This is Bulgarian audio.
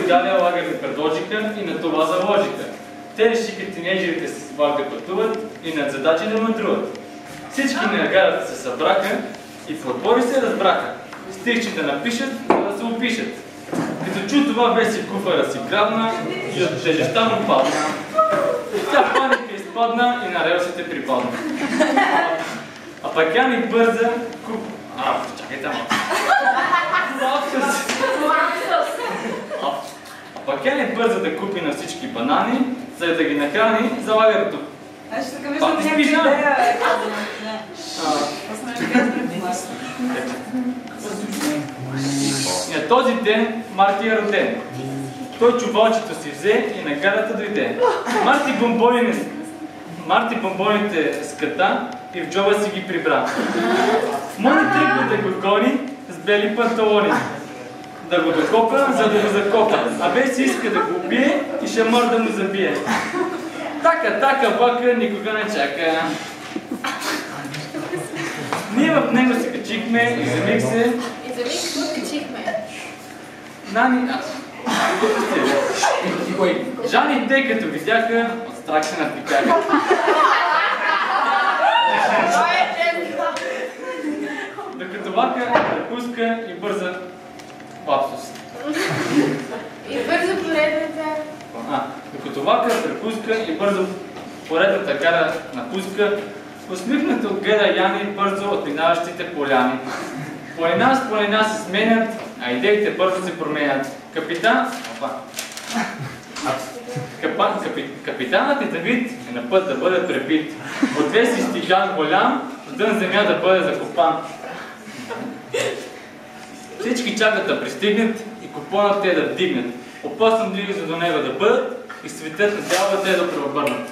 Галя лагерите предложиха и на това заложиха. Те решиха тинейджерите с влак да пътуват и над задачи да мъдруват. Всички на гарата се събраха и в отбори се разбраха. Стихче да напишат, да се опишат. Като чу това, веси куфара си грабна и от тежестта му падна. Тя в паника изпадна и на релсите припадна. А пък Яни бърза чакайте малко. А пък Яни бърза да купи на всички банани, за да ги нахрани за лагерото. Аз ще така виждам някаква идея. На този ден Марти е роден. Той чувалчето си взе и на гарата дойде. Марти бомбоните ската и в джоба си ги прибра. Мони тръгва да го гони с бели панталони. Да го докопа, за да го закопа. А бе си иска да го убие и шамар да му забие. Така, бака, никога не чака. Ние в него се качихме и за миг се... И за миг откачихме. Нани... Жани те като видяха, от страх се напикаха. Докато вака, препуска и бърза лапсус. И бързо поредната... Докато вака, препуска и бързо поредната гара напуска, усмихнато отгледа Яни бързо от минаващите поляни. По една се сменят, а идеите бързо се променят. Капитанът и Давид е на път да бъде пребит. От две си стиган голям, в дън земя да бъде закопан. Всички чакат да пристигнат и купонът те да вдигнат. Опасно близо до него да бъдат и светът на дявола те да преобърнат.